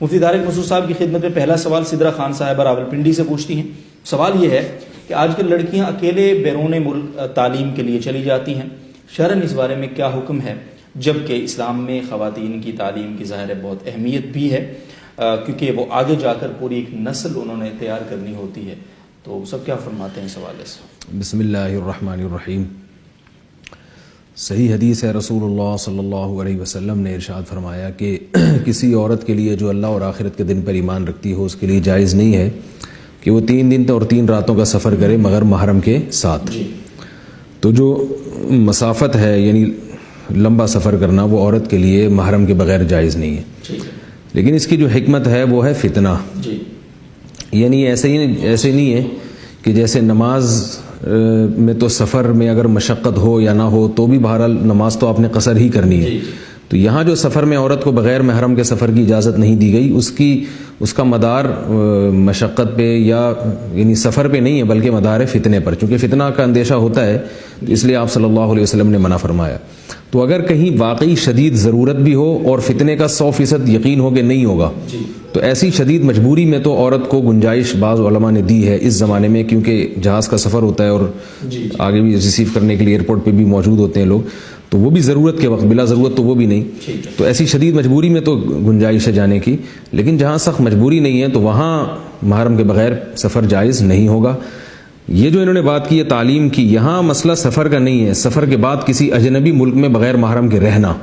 مفتی طارق مسعود صاحب کی خدمت میں پہلا سوال سدرا خان صاحبہ راولپنڈی سے پوچھتی ہیں. سوال یہ ہے کہ آج کل لڑکیاں اکیلے بیرون ملک تعلیم کے لیے چلی جاتی ہیں، شرعاً اس بارے میں کیا حکم ہے؟ جبکہ اسلام میں خواتین کی تعلیم کی ظاہر بہت اہمیت بھی ہے، کیونکہ وہ آگے جا کر پوری ایک نسل انہوں نے تیار کرنی ہوتی ہے. تو سب کیا فرماتے ہیں اس حوالے سے؟ بسم اللہ الرحمن الرحیم. صحیح حدیث ہے، رسول اللہ صلی اللہ علیہ وسلم نے ارشاد فرمایا کہ کسی عورت کے لیے جو اللہ اور آخرت کے دن پر ایمان رکھتی ہو اس کے لیے جائز نہیں ہے کہ وہ 3 دن اور 3 راتوں کا سفر کرے مگر محرم کے ساتھ. تو جو مسافت ہے یعنی لمبا سفر کرنا وہ عورت کے لیے محرم کے بغیر جائز نہیں ہے. لیکن اس کی جو حکمت ہے وہ ہے فتنہ. یعنی ایسے نہیں ہے کہ جیسے نماز میں تو سفر میں اگر مشقت ہو یا نہ ہو تو بھی بہرحال نماز تو آپ نے قصر ہی کرنی ہے. تو یہاں جو سفر میں عورت کو بغیر محرم کے سفر کی اجازت نہیں دی گئی، اس کا مدار مشقت پہ یعنی سفر پہ نہیں ہے بلکہ مدار ہے فتنے پر، چونکہ فتنہ کا اندیشہ ہوتا ہے اس لیے آپ صلی اللہ علیہ وسلم نے منع فرمایا. تو اگر کہیں واقعی شدید ضرورت بھی ہو اور فتنے کا 100% یقین ہو کہ نہیں ہوگا تو ایسی شدید مجبوری میں تو عورت کو گنجائش بعض علماء نے دی ہے اس زمانے میں، کیونکہ جہاز کا سفر ہوتا ہے اور آگے بھی ریسیو کرنے کے لیے ایئرپورٹ پہ بھی موجود ہوتے ہیں لوگ، تو وہ بھی ضرورت کے وقت، بلا ضرورت تو وہ بھی نہیں. تو ایسی شدید مجبوری میں تو گنجائش ہے جانے کی، لیکن جہاں سخت مجبوری نہیں ہے تو وہاں محرم کے بغیر سفر جائز نہیں ہوگا. یہ جو انہوں نے بات کی ہے تعلیم کی، یہاں مسئلہ سفر کا نہیں ہے، سفر کے بعد کسی اجنبی ملک میں بغیر محرم کے رہنا.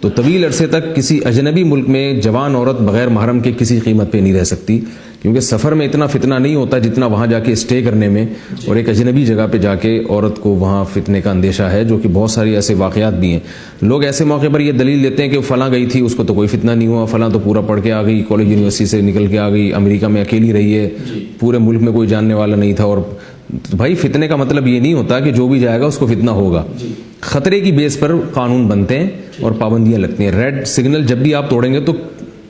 تو طویل عرصے تک کسی اجنبی ملک میں جوان عورت بغیر محرم کے کسی قیمت پہ نہیں رہ سکتی، کیونکہ سفر میں اتنا فتنہ نہیں ہوتا جتنا وہاں جا کے اسٹے کرنے میں اور ایک اجنبی جگہ پہ جا کے عورت کو وہاں فتنے کا اندیشہ ہے، جو کہ بہت ساری ایسے واقعات بھی ہیں. لوگ ایسے موقع پر یہ دلیل دیتے ہیں کہ فلاں گئی تھی اس کو تو کوئی فتنہ نہیں ہوا، فلاں تو پورا پڑھ کے آ گئی، کالج یونیورسٹی سے نکل کے آ گئی، امریکہ میں اکیلی رہی ہے، پورے ملک میں کوئی جاننے والا نہیں تھا. اور بھائی فتنے کا مطلب یہ نہیں ہوتا کہ جو بھی جائے گا اس کو فتنہ ہوگا. خطرے کی بیس پر قانون بنتے ہیں اور پابندیاں لگتی ہیں. ریڈ سگنل جب بھی آپ توڑیں گے تو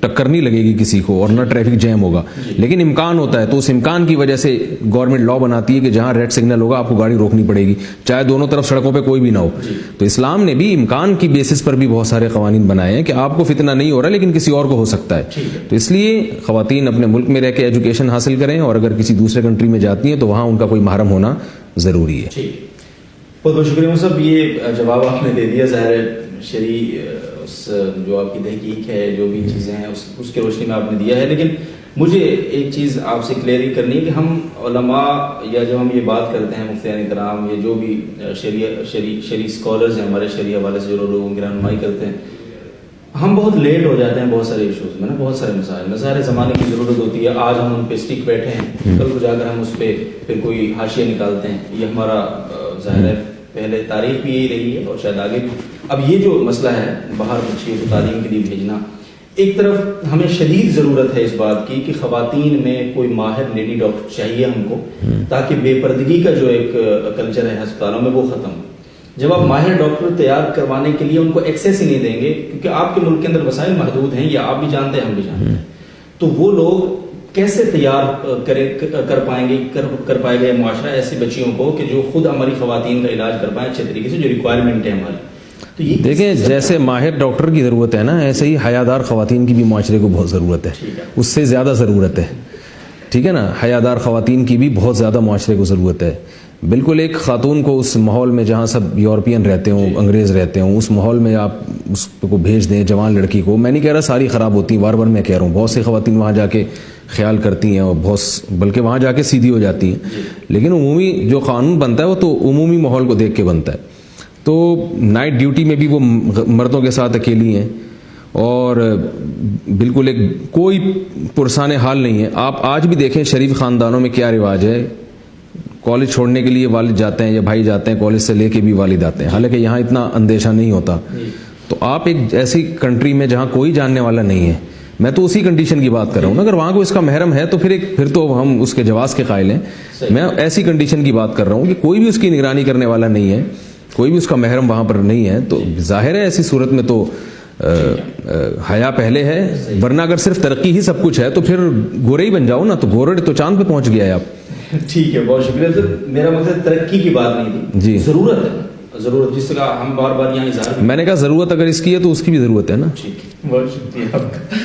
ٹکر نہیں لگے گی کسی کو اور نہ ٹریفک جیم ہوگا، لیکن امکان ہوتا ہے تو اس امکان کی وجہ سے گورنمنٹ لا بناتی ہے کہ جہاں ریڈ سگنل ہوگا آپ کو گاڑی روکنی پڑے گی، چاہے دونوں طرف سڑکوں پہ کوئی بھی نہ ہو. تو اسلام نے بھی امکان کی بیسس پر بھی بہت سارے قوانین بنائے ہیں کہ آپ کو فتنہ نہیں ہو رہا لیکن کسی اور کو ہو سکتا ہے. تو اس لیے خواتین اپنے ملک میں رہ کے ایجوکیشن حاصل کریں، اور اگر کسی دوسرے کنٹری میں جاتی ہیں تو وہاں ان کا کوئی محرم ہونا ضروری ہے. بہت بہت شکریہ صاحب، یہ جواب آپ نے دے دیا. ظاہر شرعی جو آپ کی تحقیق ہے، جو بھی چیزیں ہیں اس کے روشنی میں آپ نے دیا ہے. لیکن مجھے ایک چیز آپ سے کلیئر کرنی ہے کہ ہم علماء یا جب ہم یہ بات کرتے ہیں مفتیان کرام یا جو بھی شرعی اسکالرز ہیں ہمارے شرعی حوالے سے جو لوگوں کی رہنمائی کرتے ہیں، ہم بہت لیٹ ہو جاتے ہیں بہت سارے ایشوز میں نا، بہت سارے مسائل زمانے کی ضرورت ہوتی ہے. آج ہم ان پہ اسٹک بیٹھے ہیں، کل کو جا کر ہم اس پہ پھر کوئی حاشیہ نکالتے ہیں. یہ ہمارا ظاہر ہے پہلے تاریخ بھی یہی رہی ہے اور شاید آگے بھی. اب یہ جو مسئلہ ہے باہر بچیوں کو تعلیم کے لیے بھیجنا، ایک طرف ہمیں شدید ضرورت ہے اس بات کی کہ خواتین میں کوئی ماہر لیڈی ڈاکٹر چاہیے ہم کو، تاکہ بے پردگی کا جو ایک کلچر ہے ہسپتالوں میں وہ ختم ہو. جب آپ ماہر ڈاکٹر تیار کروانے کے لیے ان کو ایکسیس ہی نہیں دیں گے، کیونکہ آپ کے ملک کے اندر وسائل محدود ہیں، یا آپ بھی جانتے ہیں ہم بھی جانتے ہیں، تو وہ لوگ کیسے تیار کر پائے گا معاشرہ ایسی بچیوں کو کہ جو خود ہماری خواتین کا علاج کر پائیں اچھے طریقے سے، جو ریکوائرمنٹ ہے ہماری. تو یہ دیکھیں جیسے ماہر ڈاکٹر کی ضرورت ہے نا، ایسے ہی حیادار خواتین کی بھی معاشرے کو بہت ضرورت ہے، اس سے زیادہ ضرورت ہے. ٹھیک ہے نا، حیادار خواتین کی بھی بہت زیادہ معاشرے کو ضرورت ہے. بالکل ایک خاتون کو اس ماحول میں جہاں سب یورپین رہتے ہوں، انگریز رہتے ہوں، اس ماحول میں آپ اس کو بھیج دیں جوان لڑکی کو. میں نہیں کہہ رہا ساری خراب ہوتی ہیں، بار بار میں کہہ رہا ہوں بہت سی خواتین وہاں جا کے خیال کرتی ہیں اور بلکہ وہاں جا کے سیدھی ہو جاتی ہیں. لیکن عمومی جو قانون بنتا ہے وہ تو عمومی ماحول کو دیکھ کے بنتا ہے. تو نائٹ ڈیوٹی میں بھی وہ مردوں کے ساتھ اکیلی ہیں اور بالکل ایک کوئی پرسان حال نہیں ہے. آپ آج بھی دیکھیں شریف خاندانوں میں کیا رواج ہے، کالج چھوڑنے کے لیے والد جاتے ہیں یا بھائی جاتے ہیں، کالج سے لے کے بھی والد آتے ہیں، حالانکہ یہاں اتنا اندیشہ نہیں ہوتا. تو آپ ایک ایسی کنٹری میں جہاں کوئی جاننے والا نہیں ہے، میں تو اسی کنڈیشن کی بات کر رہا ہوں نا، اگر وہاں کو اس کا محرم ہے تو پھر تو ہم اس کے جواز کے قائل ہیں. میں ایسی کنڈیشن کی بات کر رہا ہوں کہ کوئی بھی اس کی نگرانی کرنے والا نہیں ہے، کوئی بھی اس کا محرم وہاں پر نہیں ہے. تو ظاہر ہے ایسی صورت میں تو حیا پہلے ہے، ورنہ اگر صرف ترقی ہی سب کچھ ہے تو پھر گورے ہی بن جاؤ نا. تو گورے تو چاند پہ پہنچ گیا ہے آپ. ٹھیک ہے، بہت شکریہ سر. میرا مقصد ترقی کی بات نہیں تھی جی، ضرورت ہے، ضرورت جس کا ہم بار بار یہاں اظہار. میں نے کہا ضرورت اگر اس کی ہے تو اس کی بھی ضرورت ہے نا. ٹھیک ہے، بہت شکریہ آپ کا.